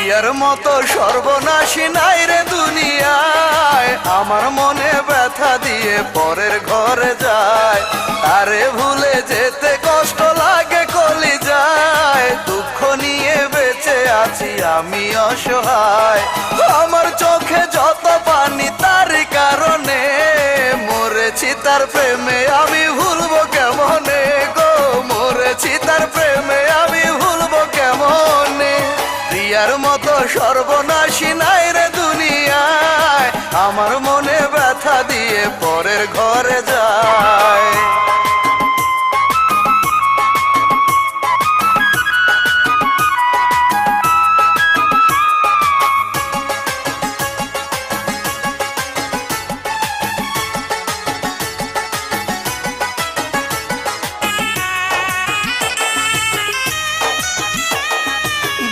প্রিয়ার মতো সর্বনাশী নাই রে দুনিয়ায়, আমার মনে ব্যথা দিয়ে পরের ঘরে যায়। আরে ভুলে যেতে কষ্ট লাগে কলিজায়, দুঃখ নিয়ে বেঁচে আছি আমি অসহায়। আমার চোখে যত পানি তারই কারণে, মরেছি তার প্রেমে আমি ভুলবো কেমনে গো, মরেছি তার প্রেমে আমি ভুলবো কেমনে। প্রিয়ার মতো সর্বনাশী নাই রে দুনিয়ায়, আমার মনে ব্যথা দিয়ে পরের ঘরে যায়।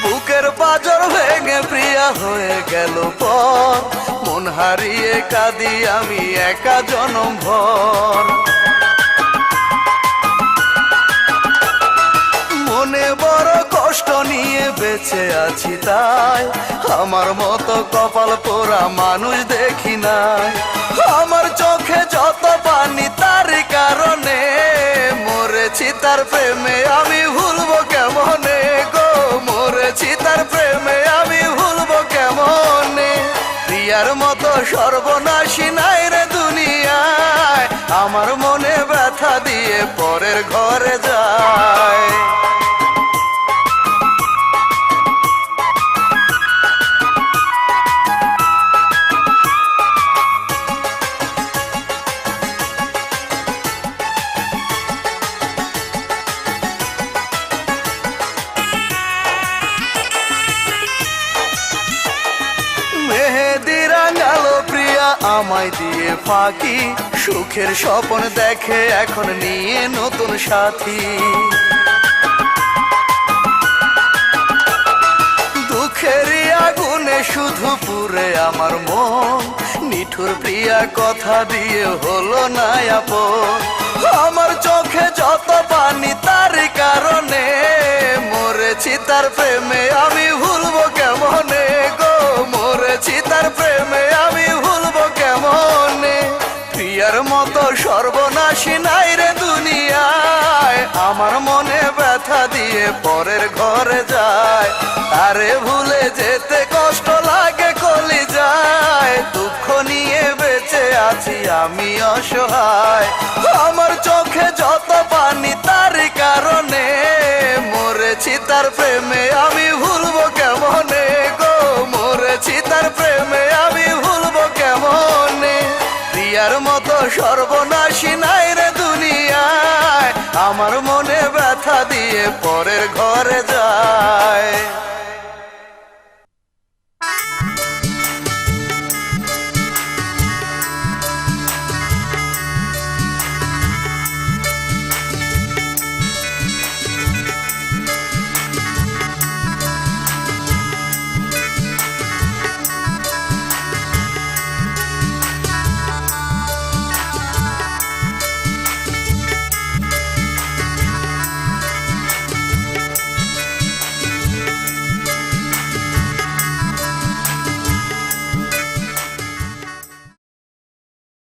বুকের পাঁজর ভেঙে প্রিয়া হয়ে গেল পর, মন হারিয়ে কাঁদি আমি একা জনম ভর। মনে বড় কষ্ট নিয়ে বেঁচে আছি তাই, আমার মতো কপাল পোড়া মানুষ দেখি নাই। আমার চোখে যত পানি তারই কারণে, মরেছি তার প্রেমে আমি ভুলবো কেমনে গো, মরেছি তার প্রেমে আমি ভুলবো কেমনে। প্রিয়ার মতো সর্বনাশী নাই রে দুনিয়ায়, আমার মনে ব্যথা দিয়ে পরের ঘরে যায়। মেহেদি রাঙালো প্রিয়া আমায় দিয়ে ফাঁকি, সুখের স্বপ্ন দেখে এখন নিয়ে নতুন সাথী। দুঃখের আগুনে শুধু পুরে আমার মন, নিঠুর প্রিয়া কথা দিয়ে হলো না আপন। আমার চোখে যত পানি তারই কারণে, মরেছি তার প্রেমে আমি ভুলবো কেমনে গো, মরেছি তার প্রেমে আমি ভুলবো কেমনে। প্রিয়ার মতো সর্বনাশী নাই রে দুনিয়ায়, আমার মনে ব্যথা দিয়ে পরের ঘরে যায়। আরে ভুলে যেতে কষ্ট লাগে কলিজায়, দুঃখ নিয়ে বেঁচে আছি আমি অসহায়। আমার চোখে যত পানি তারই কারণে, মরেছি তার প্রেমে আমি ভুলবো কেমনে গো, মরেছি তার প্রেমে আমি ভুলবো কেমনে। প্রিয়ার মতো সর্বনাশী নাই রে দুনিয়ায়, আমার মনে ব্যথা দিয়ে পরের ঘরে যায়।